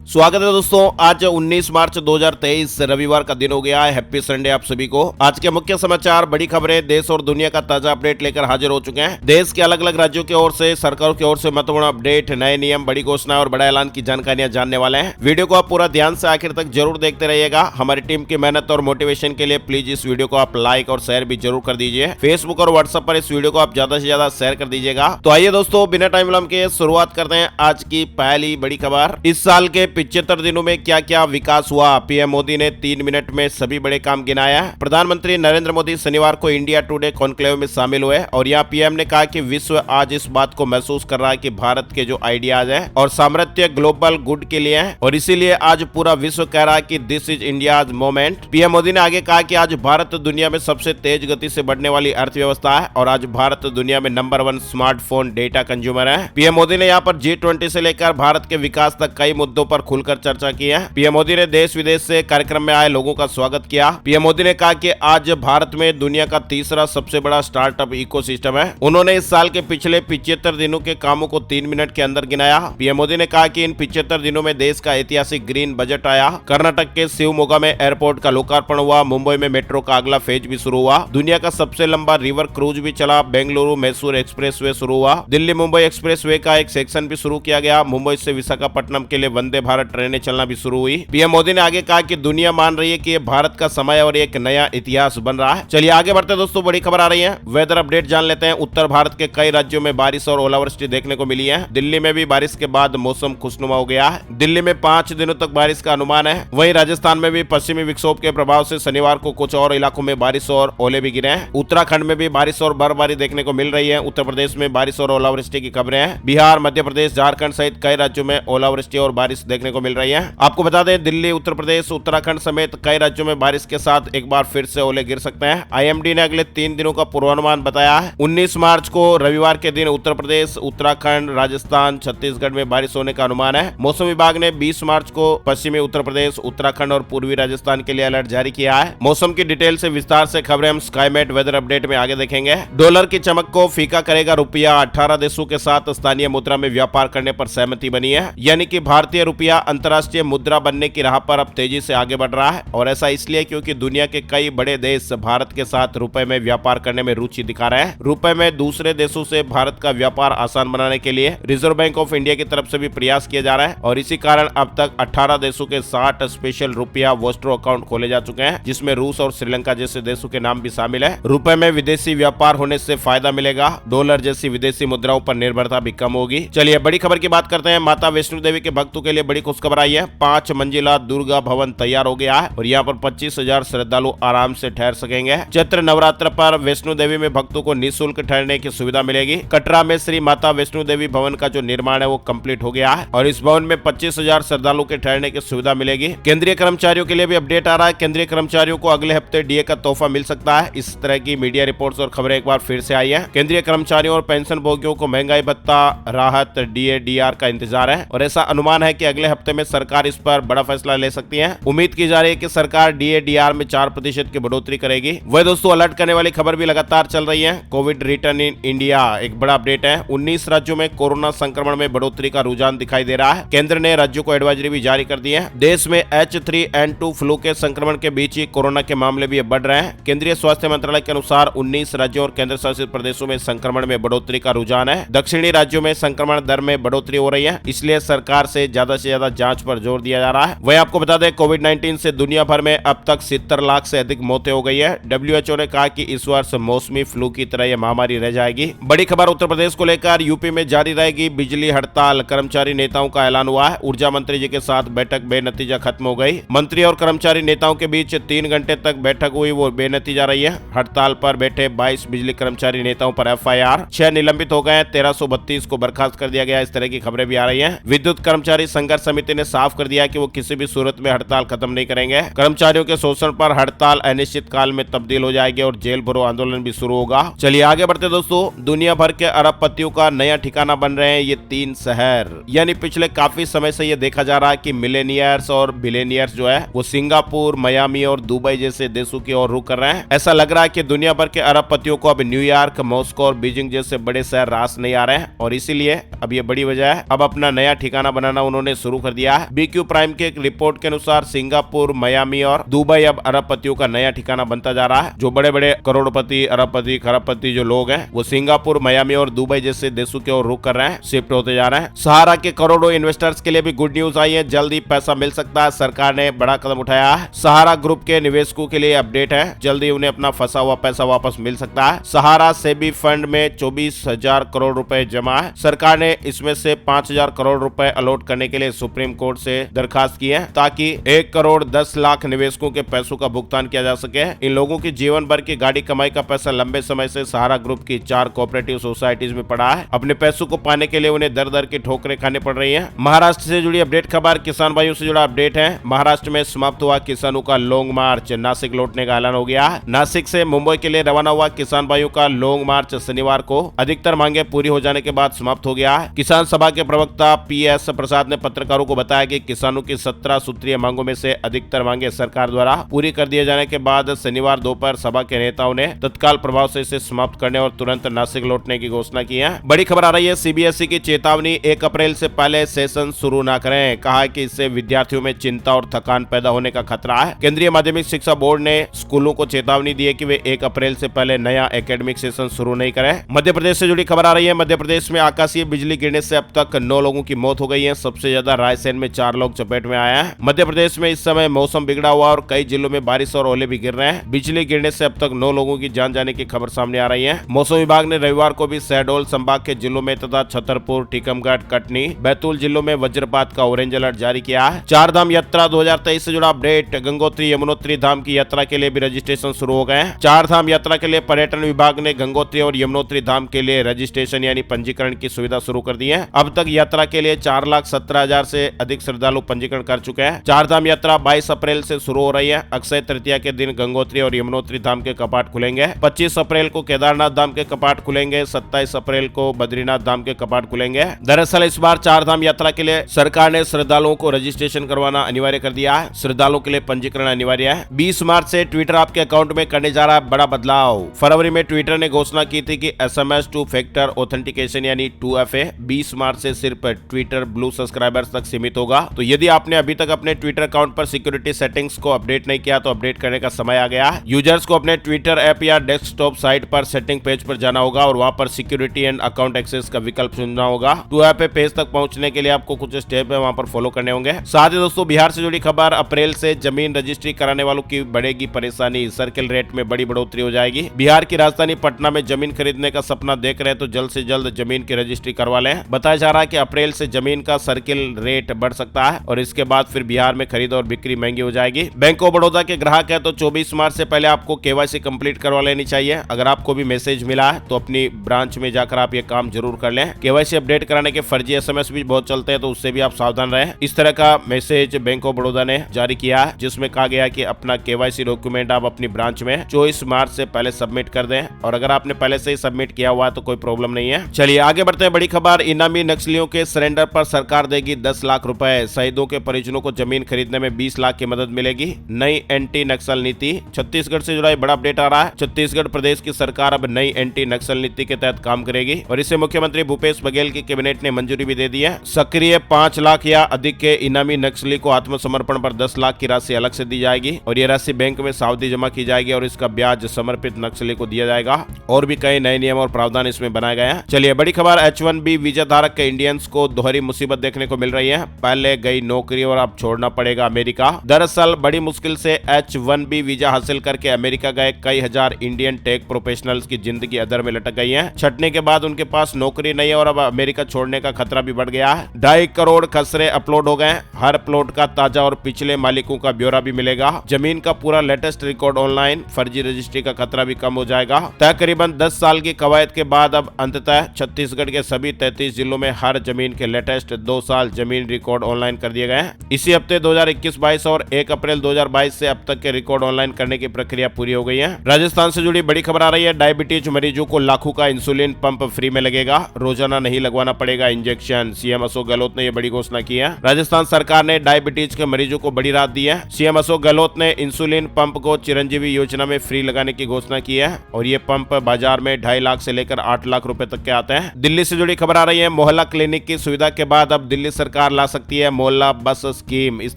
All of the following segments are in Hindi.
स्वागत है दोस्तों। आज 19 मार्च 2023 रविवार का दिन हो गया है। हैप्पी संडे आप सभी को। आज के मुख्य समाचार, बड़ी खबरें, देश और दुनिया का ताजा अपडेट लेकर हाजिर हो चुके हैं। देश के अलग अलग राज्यों की ओर से, सरकारों की ओर से महत्वपूर्ण अपडेट, नए नियम, बड़ी घोषणा और बड़ा ऐलान की जानकारियां जानने वाले हैं। वीडियो को आप पूरा ध्यान से आखिर तक जरूर देखते रहिएगा। हमारी टीम की मेहनत और मोटिवेशन के लिए प्लीज इस वीडियो को आप लाइक और शेयर भी जरूर कर दीजिए। फेसबुक और व्हाट्सएप पर इस वीडियो को आप ज्यादा से ज्यादा शेयर कर दीजिएगा। तो आइए दोस्तों, बिना टाइम विलंब के शुरुआत करते हैं आज की पहली बड़ी खबर। इस साल के 75 दिनों में क्या क्या विकास हुआ, पीएम मोदी ने 3 मिनट में सभी बड़े काम गिनाया। प्रधानमंत्री नरेंद्र मोदी शनिवार को इंडिया टुडे कॉन्क्लेव में शामिल हुए और यहाँ पीएम ने कहा कि विश्व आज इस बात को महसूस कर रहा है कि भारत के जो आइडियाज है और सामर्थ्य ग्लोबल गुड के लिए है और इसीलिए आज पूरा विश्व कह रहा है कि this is India's moment. PM Modi ने आगे कहा कि आज भारत दुनिया में सबसे तेज गति से बढ़ने वाली अर्थव्यवस्था है और आज भारत दुनिया में नंबर 1 स्मार्टफोन डेटा कंज्यूमर है। पीएम मोदी ने यहाँ पर G20 से लेकर भारत के विकास तक कई मुद्दों पर खुलकर चर्चा की है। पीएम मोदी ने देश विदेश से कार्यक्रम में आए लोगों का स्वागत किया। पीएम मोदी ने कहा कि आज भारत में दुनिया का तीसरा सबसे बड़ा स्टार्टअप इकोसिस्टम है। उन्होंने इस साल के पिछले 75 दिनों के कामों को 3 मिनट के अंदर गिनाया। पीएम मोदी ने कहा कि इन 75 दिनों में देश का ऐतिहासिक ग्रीन बजट आया, कर्नाटक के शिवमोगा में एयरपोर्ट का लोकार्पण हुआ, मुंबई में मेट्रो का अगला फेज भी शुरू हुआ, दुनिया का सबसे लंबा रिवर क्रूज भी चला, बेंगलुरु मैसूर एक्सप्रेसवे शुरू हुआ, दिल्ली मुंबई एक्सप्रेसवे का एक सेक्शन भी शुरू किया गया, मुंबई से विशाखापट्टनम के लिए वंदे भारत ट्रेनें चलना भी शुरू हुई। पीएम मोदी ने आगे कहा कि दुनिया मान रही है कि ये भारत का समय और एक नया इतिहास बन रहा है। चलिए आगे बढ़ते दोस्तों, बड़ी खबर आ रही है। वेदर अपडेट जान लेते हैं। उत्तर भारत के कई राज्यों में बारिश और ओलावृष्टि देखने को मिली है। दिल्ली में भी बारिश के बाद मौसम खुशनुमा हो गया है। दिल्ली में 5 दिनों तक बारिश का अनुमान है। वहीं राजस्थान में भी पश्चिमी विक्षोभ के प्रभाव से शनिवार को कुछ और इलाकों में बारिश और ओले भी गिरे हैं। उत्तराखंड में भी बारिश और बर्फबारी देखने को मिल रही है। उत्तर प्रदेश में बारिश और ओलावृष्टि की खबरें हैं। बिहार, मध्य प्रदेश, झारखंड सहित कई राज्यों में ओलावृष्टि और बारिश देखने को मिल रही है। आपको बता दें, दिल्ली, उत्तर प्रदेश, उत्तराखंड समेत कई राज्यों में बारिश के साथ एक बार फिर से ओले गिर सकते हैं। आईएमडी ने अगले 3 दिनों का पूर्वानुमान बताया है। 19 मार्च को रविवार के दिन उत्तर प्रदेश, उत्तराखंड, राजस्थान, छत्तीसगढ़ में बारिश होने का अनुमान है। मौसम विभाग ने 20 मार्च को पश्चिमी उत्तर प्रदेश, उत्तराखंड और पूर्वी राजस्थान के लिए अलर्ट जारी किया है। मौसम की डिटेल से विस्तार से खबरें हम स्काईमेट वेदर अपडेट में आगे देखेंगे। डॉलर की चमक को फीका करेगा रुपया। 18 देशों के साथ स्थानीय मुद्रा में व्यापार करने पर सहमति बनी है, यानी कि भारतीय रुपया अंतर्राष्ट्रीय मुद्रा बनने की राह पर अब तेजी से आगे बढ़ रहा है और ऐसा इसलिए क्योंकि दुनिया के कई बड़े देश भारत के साथ रुपए में व्यापार करने में रुचि दिखा रहे हैं। रुपए में दूसरे देशों से भारत का व्यापार आसान बनाने के लिए रिजर्व बैंक ऑफ इंडिया की तरफ से भी प्रयास किया जा रहा है और इसी कारण अब तक 18 देशों के 60 स्पेशल रुपया वोस्ट्रो अकाउंट खोले जा चुके हैं, जिसमें रूस और श्रीलंका जैसे देशों के नाम भी शामिल है। रुपए में विदेशी व्यापार होने से फायदा मिलेगा। डॉलर जैसी विदेशी मुद्राओं पर निर्भरता भी कम होगी। चलिए बड़ी खबर की बात करते हैं। माता वैष्णो देवी के भक्तों के लिए बड़ी खुशखबर आई है। 5 मंजिला दुर्गा भवन तैयार हो गया है और यहाँ पर 25,000 श्रद्धालु आराम से ठहर सकेंगे। चैत्र नवरात्र पर वैष्णो देवी में भक्तों को निःशुल्क ठहरने की सुविधा मिलेगी। कटरा में श्री माता वैष्णो देवी भवन का जो निर्माण है वो कंप्लीट हो गया है और इस भवन में 25,000 श्रद्धालु के ठहरने की सुविधा मिलेगी। केंद्रीय कर्मचारियों के लिए भी अपडेट आ रहा है। केंद्रीय कर्मचारियों को अगले हफ्ते डीए का तोहफा मिल सकता है। इस तरह की मीडिया रिपोर्ट्स और खबरें एक बार फिर से आई है। केंद्रीय कर्मचारियों और पेंशन भोगियों को महंगाई भत्ता, राहत, डीए, डीआर का इंतजार है और ऐसा अनुमान है कि अगले हफ्ते में सरकार इस पर बड़ा फैसला ले सकती है। उम्मीद की जा रही है कि सरकार डीए, डीआर में 4% की बढ़ोतरी करेगी। वह दोस्तों, अलर्ट करने वाली खबर भी लगातार चल रही है। कोविड रिटर्न इन इंडिया एक बड़ा अपडेट है। 19 राज्यों में कोरोना संक्रमण में बढ़ोतरी का रुझान दिखाई दे रहा है। केंद्र ने राज्यों को एडवाइजरी भी जारी कर दी है। देश में H3N2 फ्लू के संक्रमण के बीच ही कोरोना के मामले भी बढ़ रहे हैं। केंद्रीय स्वास्थ्य मंत्रालय के अनुसार 19 राज्यों और केंद्र शासित प्रदेशों में संक्रमण में बढ़ोतरी का रुझान है। दक्षिणी राज्यों में संक्रमण दर में बढ़ोतरी हो रही है, इसलिए सरकार से ज्यादा जांच पर जोर दिया जा रहा है। वही आपको बता दें, कोविड-19 से दुनिया भर में अब तक 70 लाख से अधिक मौतें हो गई है। WHO ने कहा कि इस वर्ष मौसमी फ्लू की तरह यह महामारी रह जाएगी। बड़ी खबर उत्तर प्रदेश को लेकर, यूपी में जारी रहेगी बिजली हड़ताल। कर्मचारी नेताओं का ऐलान हुआ है। ऊर्जा मंत्री जी के साथ बैठक बेनतीजा खत्म हो गई। मंत्री और कर्मचारी नेताओं के बीच 3 घंटे तक बैठक हुई, वो बेनतीजा रही है। हड़ताल पर बैठे 22 बिजली कर्मचारी नेताओं पर FIR, 6 निलंबित हो गए, 1332 को बर्खास्त कर दिया गया। इस तरह की खबरें भी आ रही है। विद्युत कर्मचारी संघर्ष समिति ने साफ कर दिया कि वो किसी भी सूरत में हड़ताल खत्म नहीं करेंगे। कर्मचारियों के शोषण पर हड़ताल अनिश्चित काल में तब्दील हो जाएगी और जेल भरो आंदोलन भी शुरू होगा। चलिए आगे बढ़ते दोस्तों। दुनिया भर के अरबपतियों का नया ठिकाना बन रहे हैं ये 3 शहर। यानी पिछले काफी समय से ये देखा जा रहा है कि मिलेनियर्स और बिलेनियर्स जो है वो सिंगापुर, मियामी और दुबई जैसे देशों की ओर रुख कर रहे हैं। ऐसा लग रहा है कि दुनिया भर के अरबपतियों को अब न्यूयॉर्क, मॉस्को और बीजिंग जैसे बड़े शहर रास नहीं आ रहे हैं और इसीलिए अब ये बड़ी वजह है। अब अपना नया ठिकाना बनाना उन्होंने शुरू शुरू कर दिया है। BQ प्राइम के एक रिपोर्ट के अनुसार सिंगापुर, मियामी और दुबई अब अरबपतियों का नया ठिकाना बनता जा रहा है। जो बड़े बड़े करोड़पति, अरबपति, खरबपति जो लोग हैं वो सिंगापुर, मियामी और दुबई जैसे देशों की ओर रुख कर रहे हैं, शिफ्ट होते जा रहे हैं। सहारा के करोड़ों इन्वेस्टर्स के लिए भी गुड न्यूज आई है, जल्दी पैसा मिल सकता है। सरकार ने बड़ा कदम उठाया है। सहारा ग्रुप के निवेशकों के लिए अपडेट है, जल्दी उन्हें अपना फंसा हुआ पैसा वापस मिल सकता है। सहारा सेबी फंड में 24,000 करोड़ रुपए जमा है। सरकार ने इसमें से 5,000 करोड़ रुपए अलॉट करने के लिए सुप्रीम कोर्ट से दरखास्त की है, ताकि 1 करोड़ 10 लाख निवेशकों के पैसों का भुगतान किया जा सके। इन लोगों की जीवन भर की गाड़ी कमाई का पैसा लंबे समय से सहारा ग्रुप की 4 कोऑपरेटिव सोसाइटीज में पड़ा है। अपने पैसों को पाने के लिए उन्हें दर दर की ठोकरें खाने पड़ रही है। महाराष्ट्र से जुड़ी अपडेट खबर, किसान भाइयों से जुड़ा अपडेट है। महाराष्ट्र में समाप्त हुआ किसानों का लॉन्ग मार्च, नासिक लौटने का ऐलान हो गया। नासिक से मुंबई के लिए रवाना हुआ किसान भाइयों का लॉन्ग मार्च शनिवार को अधिकतर मांगे पूरी हो जाने के बाद समाप्त हो गया है। किसान सभा के प्रवक्ता PS प्रसाद ने पत्रकारों को बताया कि किसानों की 17 सूत्रीय मांगों में से अधिकतर मांगे सरकार द्वारा पूरी कर दिए जाने के बाद शनिवार दोपहर सभा के नेताओं ने तत्काल प्रभाव से इसे समाप्त करने और तुरंत नासिक लौटने की घोषणा की है। बड़ी खबर आ रही है, CBSE की चेतावनी, 1 अप्रैल से पहले सेशन शुरू न करें। कहा कि इससे विद्यार्थियों में चिंता और थकान पैदा होने का खतरा है। केंद्रीय माध्यमिक शिक्षा बोर्ड ने स्कूलों को चेतावनी दी है कि वे 1 अप्रैल से पहले नया एकेडमिक सेशन शुरू नहीं करें। मध्य प्रदेश से जुड़ी खबर आ रही है। मध्य प्रदेश में आकाशीय बिजली गिरने से अब तक 9 लोगों की मौत हो गई है। सबसे ज्यादा रायसेन में 4 लोग चपेट में आए हैं। मध्य प्रदेश में इस समय मौसम बिगड़ा हुआ और कई जिलों में बारिश और ओले भी गिर रहे हैं। बिजली गिरने से अब तक 9 लोगों की जान जाने की खबर सामने आ रही है। मौसम विभाग ने रविवार को भी शहडोल संभाग के जिलों में तथा छतरपुर, टीकमगढ़, कटनी, बैतूल जिलों में वज्रपात का ऑरेंज अलर्ट जारी किया है। 4 धाम यात्रा 2023 से जुड़ा अपडेट, गंगोत्री यमुनोत्री धाम की यात्रा के लिए भी रजिस्ट्रेशन शुरू हो गए हैं। 4 धाम यात्रा के लिए पर्यटन विभाग ने गंगोत्री और यमुनोत्री धाम के लिए रजिस्ट्रेशन यानी पंजीकरण की सुविधा शुरू कर दी है। अब तक यात्रा के लिए 4,17,000 से अधिक श्रद्धालु पंजीकरण कर चुके हैं। 4 धाम यात्रा 22 अप्रैल से शुरू हो रही है। अक्षय तृतीया के दिन गंगोत्री और यमुनोत्री धाम के कपाट खुलेंगे। 25 अप्रैल को केदारनाथ धाम के कपाट खुलेंगे। 27 अप्रैल को बद्रीनाथ धाम के कपाट खुलेंगे। दरअसल इस बार 4 धाम यात्रा के लिए सरकार ने श्रद्धालुओं को रजिस्ट्रेशन करवाना अनिवार्य कर दिया है। श्रद्धालुओं के लिए पंजीकरण अनिवार्य है। 20 मार्च से ट्विटर आपके अकाउंट में करने जा रहा है बड़ा बदलाव। फरवरी में ट्विटर ने घोषणा की थी कि SMS 2 फैक्टर ऑथेंटिकेशन यानी 2FA 20 मार्च से सिर्फ ट्विटर ब्लू सब्सक्राइबर्स तक सीमित होगा। तो यदि आपने अभी तक अपने ट्विटर अकाउंट पर सिक्योरिटी सेटिंग्स को अपडेट नहीं किया तो अपडेट करने का समय आ गया। यूजर्स को अपने ट्विटर ऐप या डेस्कटॉप साइट पर सेटिंग पेज पर जाना होगा और वहां पर सिक्योरिटी एंड अकाउंट एक्सेस का विकल्प चुनना होगा। 2FA पेज तक पहुंचने के लिए आपको कुछ स्टेप है वहां पर फॉलो करने होंगे। साथ ही दोस्तों, बिहार से जुड़ी खबर, अप्रैल से जमीन रजिस्ट्री कराने वालों की बढ़ेगी परेशानी। सर्किल रेट में बड़ी बढ़ोतरी हो जाएगी। बिहार की राजधानी पटना में जमीन खरीदने का सपना देख रहे हैं तो जल्द से जल्द जमीन की रजिस्ट्री करवा लें। बताया जा रहा है कि अप्रैल से जमीन का सर्किल रेट बढ़ सकता है और इसके बाद फिर बिहार में खरीद और बिक्री महंगी हो जाएगी। बैंक ऑफ बड़ौदा के ग्राहक है तो 24 मार्च से पहले आपको KYC कंप्लीट करवा लेनी चाहिए। अगर आपको भी मैसेज मिला है तो अपनी ब्रांच में जाकर आप ये काम जरूर कर लें। KYC अपडेट कराने के फर्जी SMS भी बहुत चलते हैं तो उससे भी आप सावधान रहें। इस तरह का मैसेज बैंक ऑफ बड़ौदा ने जारी किया है जिसमें कहा गया कि अपना KYC डॉक्यूमेंट आप अपनी ब्रांच में 24 मार्च से पहले सबमिट कर दें और अगर आपने पहले से ही सबमिट किया हुआ है तो कोई प्रॉब्लम नहीं है। चलिए आगे बढ़ते हैं। बड़ी खबर, इनामी नक्सलियों के सरेंडर पर सरकार देगी 10 लाख रुपए। शहीदों के परिजनों को जमीन खरीदने में 20 लाख की मदद मिलेगी। नई एंटी नक्सल नीति, छत्तीसगढ़ से जुड़ा बड़ा अपडेट आ रहा है। छत्तीसगढ़ प्रदेश की सरकार अब नई एंटी नक्सल नीति के तहत काम करेगी और इसे मुख्यमंत्री भूपेश बघेल की कैबिनेट ने मंजूरी भी दे दी है। सक्रिय 5 लाख या अधिक के इनामी नक्सली को आत्मसमर्पण पर 10 लाख की राशि अलग से दी जाएगी और ये राशि बैंक में सावधि जमा की जाएगी और इसका ब्याज समर्पित नक्सली को दिया जाएगा। और भी कई नए नियम और प्रावधान इसमें बनाए गए हैं। चलिए बड़ी खबर, H1B वीजा धारक के इंडियंस को दोहरी मुसीबत देखने को मिल रही है। पहले गई नौकरी और अब छोड़ना पड़ेगा अमेरिका। दरअसल बड़ी मुश्किल से H1B वीजा हासिल करके अमेरिका गए कई हजार इंडियन टेक प्रोफेशनल्स की जिंदगी अधर में लटक गई है। छटने के बाद उनके पास नौकरी नहीं है और अब अमेरिका छोड़ने का खतरा भी बढ़ गया है। 2.5 करोड़ खसरे अपलोड हो गए। हर प्लॉट का ताजा और पिछले मालिकों का ब्यौरा भी मिलेगा। जमीन का पूरा लेटेस्ट रिकॉर्ड ऑनलाइन, फर्जी रजिस्ट्री का खतरा भी कम हो जाएगा। तकरीबन 10 साल की कवायद के बाद अब अंततः छत्तीसगढ़ के सभी 33 जिलों में हर जमीन के लेटेस्ट 2 साल जमीन रिकॉर्ड ऑनलाइन कर दिए गए हैं। इसी हफ्ते 2021-22 और 1 अप्रैल 2022 से अब तक के रिकॉर्ड ऑनलाइन करने की प्रक्रिया पूरी हो गई है। राजस्थान से जुड़ी बड़ी खबर आ रही है। डायबिटीज मरीजों को लाखों का इंसुलिन पंप फ्री में लगेगा। रोजाना नहीं लगवाना पड़ेगा इंजेक्शन। CM अशोक गहलोत ने यह बड़ी घोषणा की है। राजस्थान सरकार ने डायबिटीज के मरीजों को बड़ी राहत दी है। CM अशोक गहलोत ने इंसुलिन पंप को चिरंजीवी योजना में फ्री लगाने की घोषणा की है और ये पंप बाजार में 2.5 लाख से लेकर 8 लाख रुपए तक के आते हैं। दिल्ली से जुड़ी खबर आ रही है। मोहल्ला क्लिनिक की सुविधा के बाद अब दिल्ली सरकार सरकार ला सकती है मोहल्ला बस स्कीम। इस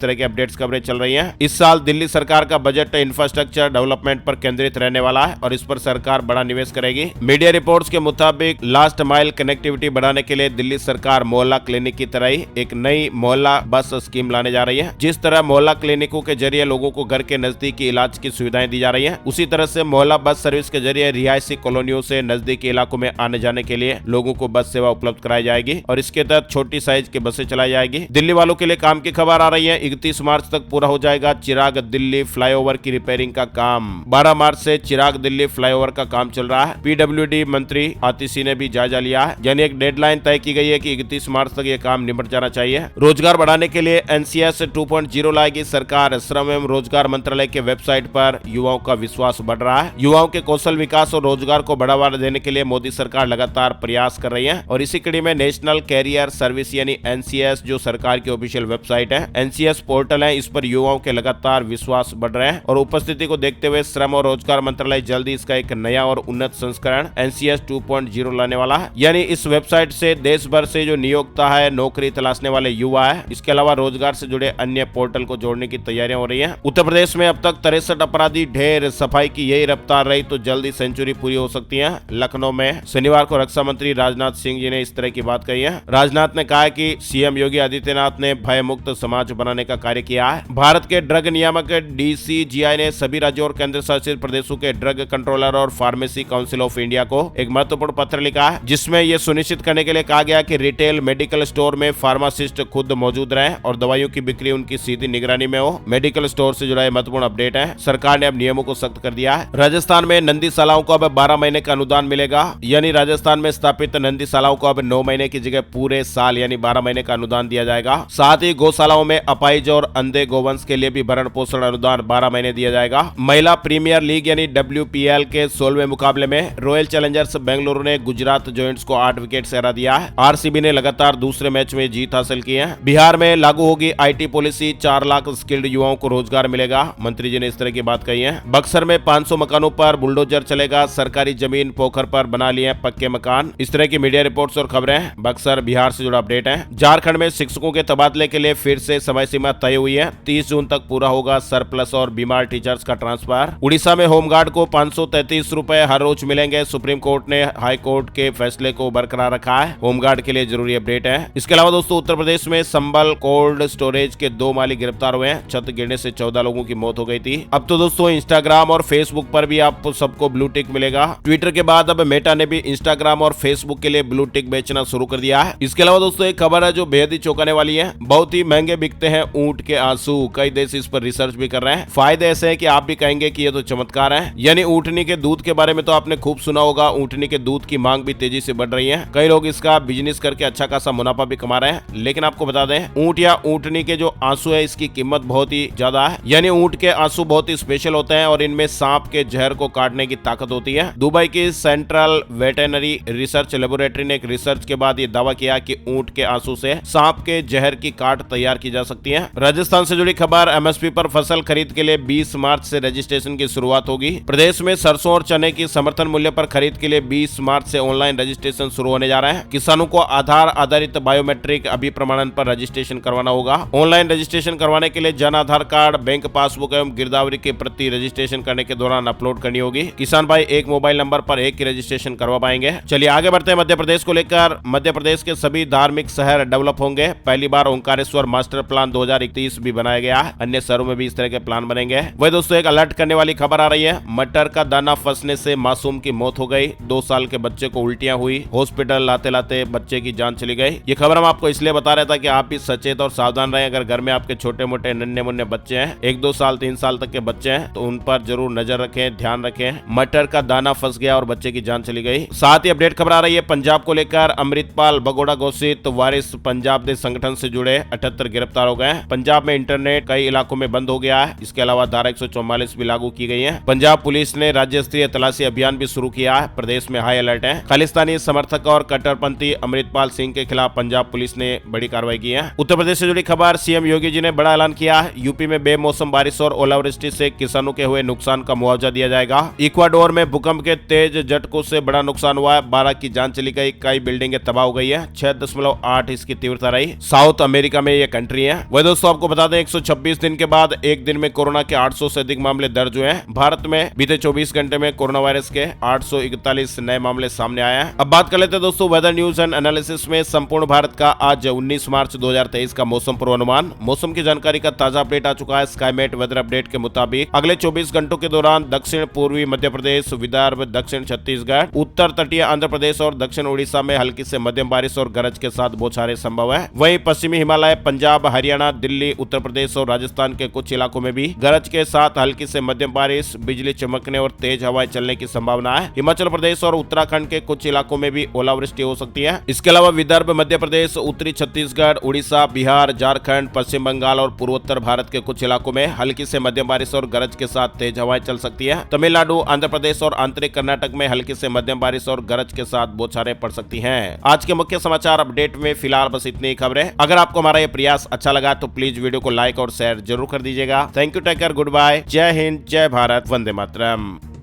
तरह की अपडेट्स खबरें चल रही हैं। इस साल दिल्ली सरकार का बजट इंफ्रास्ट्रक्चर डेवलपमेंट पर केंद्रित रहने वाला है और इस पर सरकार बड़ा निवेश करेगी। मीडिया रिपोर्ट्स के मुताबिक लास्ट माइल कनेक्टिविटी बढ़ाने के लिए दिल्ली सरकार मोहल्ला क्लिनिक की तरह ही एक नई मोहल्ला बस स्कीम लाने जा रही है। जिस तरह मोहल्ला क्लिनिकों के जरिए लोगों को घर के नजदीकी इलाज की सुविधाएं दी जा रही है, उसी तरह से मोहल्ला बस सर्विस के जरिए रिहायशी कॉलोनियों से नजदीकी इलाकों में आने जाने के लिए लोगों को बस सेवा उपलब्ध कराई जाएगी और इसके तहत छोटी साइज की बसें चलाई जाएगी। दिल्ली वालों के लिए काम की खबर आ रही है। 31 मार्च तक पूरा हो जाएगा चिराग दिल्ली फ्लाईओवर की रिपेयरिंग का काम। 12 मार्च से चिराग दिल्ली फ्लाईओवर का काम चल रहा है। पीडब्ल्यूडी मंत्री आतिशी ने भी जायजा लिया है, यानी एक डेडलाइन तय की गई है कि 31 मार्च तक ये काम निपट जाना चाहिए। रोजगार बढ़ाने के लिए एनसीएस 2.0 लाएगी सरकार। श्रम एवं रोजगार मंत्रालय के वेबसाइट पर युवाओं का विश्वास बढ़ रहा है। युवाओं के कौशल विकास और रोजगार को बढ़ावा देने के लिए मोदी सरकार लगातार प्रयास कर रही है और इसी कड़ी में नेशनल कैरियर सर्विस यानी एनसीएस जो सरकार की ऑफिशियल वेबसाइट है, एनसीएस पोर्टल है, इस पर युवाओं के लगातार विश्वास बढ़ रहे हैं और उपस्थिति को देखते हुए श्रम और रोजगार मंत्रालय जल्दी इसका एक नया और उन्नत संस्करण एनसीएस 2.0 लाने वाला है। यानी इस वेबसाइट से देश भर से जो नियोक्ता है, नौकरी तलाशने वाले युवा है, इसके अलावा रोजगार से जुड़े अन्य पोर्टल को जोड़ने की तैयारियां हो रही हैं। उत्तर प्रदेश में अब तक 63 अपराधी ढेर। सफाई की यही रफ्तार रही तो जल्दी सेंचुरी पूरी हो सकती है। लखनऊ में शनिवार को रक्षा मंत्री राजनाथ सिंह जी ने इस तरह की बात कही है। राजनाथ ने कहा कि सीएम योगी आदित्यनाथ ने भय मुक्त समाज बनाने का कार्य किया है। भारत के ड्रग नियामक डीसीजीआई ने सभी राज्यों और केंद्र शासित प्रदेशों के ड्रग कंट्रोलर और फार्मेसी काउंसिल ऑफ इंडिया को एक महत्वपूर्ण पत्र लिखा है, जिसमें यह सुनिश्चित करने के लिए कहा गया कि रिटेल मेडिकल स्टोर में फार्मासिस्ट खुद मौजूद रहे और दवाइयों की बिक्री उनकी सीधी निगरानी में हो। मेडिकल स्टोर से जुड़ा महत्वपूर्ण अपडेट है। सरकार ने अब नियमों को सख्त कर दिया है। राजस्थान में नंदीशालाओं को अब 12 महीने का अनुदान मिलेगा, यानी राजस्थान में स्थापित नंदीशालाओं को अब 9 महीने की जगह पूरे साल यानी 12 महीने का अनुदान दिया जाएगा। साथ ही गौशालाओं में अपाइज और अंधे गोवंश के लिए भी भरण पोषण अनुदान 12 महीने दिया जाएगा। महिला प्रीमियर लीग यानी WPL के 16वें मुकाबले में रॉयल चैलेंजर्स बेंगलुरु ने गुजरात जॉइंट्स को 8 विकेट से हरा दिया है। आरसीबी ने लगातार दूसरे मैच में जीत हासिल की है। बिहार में लागू होगी IT पॉलिसी, 4 लाख स्किल्ड युवाओं को रोजगार मिलेगा। मंत्री जी ने इस तरह की बात कही है। बक्सर में 500 मकानों पर बुलडोजर चलेगा। सरकारी जमीन पोखर पर बना लिए पक्के मकान। इस तरह की मीडिया रिपोर्ट्स और खबरें बक्सर बिहार से जुड़ा अपडेट है। झारखंड में शिक्षकों के तबादले के लिए फिर से समय सीमा तय हुई है। 30 जून तक पूरा होगा सरप्लस और बीमार टीचर्स का ट्रांसफर। उड़ीसा में होमगार्ड को 533 रुपए हर रोज मिलेंगे। सुप्रीम कोर्ट ने हाई कोर्ट के फैसले को बरकरार रखा है। होमगार्ड के लिए जरूरी अपडेट है। इसके अलावा दोस्तों उत्तर प्रदेश में संबल कोल्ड स्टोरेज के 2 मालिक गिरफ्तार हुए हैं। छत गिरने से 14 लोगों की मौत हो गई थी। अब तो दोस्तों इंस्टाग्राम और फेसबुक पर भी आप सबको ब्लू टिक मिलेगा। ट्विटर के बाद अब मेटा ने भी इंस्टाग्राम और फेसबुक के लिए ब्लू टिक बेचना शुरू कर दिया है। इसके अलावा दोस्तों एक खबर है जो बेहद ही चौंकाने वाली है। बहुत ही महंगे बिकते हैं ऊंट के आंसू। कई देश इस पर रिसर्च भी कर रहे हैं। फायदे ऐसे हैं कि आप भी कहेंगे कि ये तो चमत्कार है। यानी ऊंटनी के दूध के बारे में तो आपने खूब सुना होगा। ऊंटनी के दूध की मांग भी तेजी से बढ़ रही है। कई लोग इसका बिजनेस करके अच्छा खासा मुनाफा भी कमा रहे हैं। लेकिन आपको बता दें, ऊंट या ऊंटनी के जो आंसू है इसकी कीमत बहुत ही ज्यादा है। यानी ऊंट के आंसू बहुत ही स्पेशल होते हैं और इनमें सांप के जहर को काटने की ताकत होती है। दुबई की सेंट्रल वेटेनरी रिसर्च लेबोरेटरी ने एक रिसर्च के बाद ये दावा किया कि ऊंट के आंसू से सांप के जहर की काट तैयार की जा सकती है। राजस्थान से जुड़ी खबर, MSP पर फसल खरीद के लिए 20 मार्च से रजिस्ट्रेशन की शुरुआत होगी। प्रदेश में सरसों और चने की समर्थन मूल्य पर खरीद के लिए 20 मार्च से ऑनलाइन रजिस्ट्रेशन शुरू होने जा रहा है। किसानों को आधार आधारित बायोमेट्रिक अभिप्रमाणन पर रजिस्ट्रेशन करवाना होगा। ऑनलाइन रजिस्ट्रेशन करवाने के लिए Jan Aadhaar card, bank passbook एवं गिरदावरी की प्रति रजिस्ट्रेशन करने के दौरान अपलोड करनी होगी। किसान भाई एक मोबाइल नंबर पर एक की रजिस्ट्रेशन करवा पाएंगे। चलिए आगे बढ़ते हैं। मध्य प्रदेश को लेकर, मध्य प्रदेश के सभी धार्मिक शहर डेवलप होंगे। पहली बार ओंकारेश्वर मास्टर प्लान 2031 भी बनाया गया है। अन्य शहरों में भी इस तरह के प्लान बनेंगे। वही दोस्तों एक अलर्ट करने वाली खबर आ रही है। मटर का दाना फंसने से मासूम की मौत हो गई। 2 साल के बच्चे को उल्टियां हुई। हॉस्पिटल लाते लाते बच्चे की जान चली गई। ये खबर हम आपको इसलिए बता रहे था कि आप भी सचेत और सावधान रहें। अगर घर में आपके छोटे मोटे नन्हे मुन्ने बच्चे हैं, 1-2 साल 3 साल तक के बच्चे हैं, तो उन पर जरूर नजर रखें, ध्यान रखें। मटर का दाना फंस गया और बच्चे की जान चली गई। साथ ही अपडेट खबर आ रही है पंजाब को लेकर। अमृतपाल बगोड़ा घोषित वारिस पंजाब दे संगठन से जुड़े 78 गिरफ्तार हो गए। पंजाब में इंटरनेट कई इलाकों में बंद हो गया है। इसके अलावा धारा 144 भी लागू की गई है। पंजाब पुलिस ने राज्य स्तरीय तलाशी अभियान भी शुरू किया है। प्रदेश में हाई अलर्ट है। खालिस्तानी समर्थक और कट्टरपंथी अमृतपाल सिंह के खिलाफ पंजाब पुलिस ने बड़ी कार्रवाई की है। उत्तर प्रदेश से जुड़ी खबर, सीएम योगी जी ने बड़ा ऐलान किया है। यूपी में बेमौसम बारिश और ओलावृष्टि से किसानों के हुए नुकसान का मुआवजा दिया जाएगा। इक्वाडोर में भूकंप के तेज झटकों से बड़ा नुकसान हुआ है। 12 की जान चली गई। कई बिल्डिंगें तबाह हो गई है। 6.8 इसकी तीव्रता रही। साउथ अमेरिका में ये कंट्री है। वह दोस्तों आपको बता दें 126 दिन के बाद एक दिन में कोरोना के 800 से अधिक मामले दर्ज हुए हैं। भारत में बीते 24 घंटे में कोरोना वायरस के 841 नए मामले सामने आए हैं। अब बात कर लेते हैं दोस्तों वेदर न्यूज एंड एनालिसिस में संपूर्ण भारत का आज 19 मार्च 2023 का मौसम पूर्वानुमान। मौसम की जानकारी का ताजा अपडेट आ चुका है। स्काईमेट वेदर अपडेट के मुताबिक अगले 24 घंटों के दौरान दक्षिण पूर्वी मध्य प्रदेश, विदर्भ, दक्षिण छत्तीसगढ़, उत्तर तटीय आंध्र प्रदेश और दक्षिण उड़ीसा में हल्की से मध्यम बारिश और गरज के साथ बौछारें संभव है। वहीं पश्चिमी हिमालय, पंजाब, हरियाणा, दिल्ली, उत्तर प्रदेश और राजस्थान के कुछ इलाकों में भी गरज के साथ हल्की से मध्यम बारिश, बिजली चमकने और तेज हवाएं चलने की संभावना है। हिमाचल प्रदेश और उत्तराखंड के कुछ इलाकों में भी ओलावृष्टि हो सकती है। इसके अलावा विदर्भ, मध्य प्रदेश, उत्तरी छत्तीसगढ़, उड़ीसा, बिहार, झारखंड, पश्चिम बंगाल और पूर्वोत्तर भारत के कुछ इलाकों में हल्की से मध्यम बारिश और गरज के साथ तेज हवाएं चल सकती है। तमिलनाडु, आंध्र प्रदेश और आंतरिक कर्नाटक में हल्की से मध्यम बारिश और गरज के साथ बौछारें पड़ सकती हैं। आज के मुख्य समाचार अपडेट में फिलहाल बस इतनी ही खबरें। अगर आपको हमारा ये प्रयास अच्छा लगा तो प्लीज वीडियो को लाइक और शेयर जरूर कर दीजिएगा। Thank you, take care, good bye, जय हिंद, जय भारत, वंदे मातरम।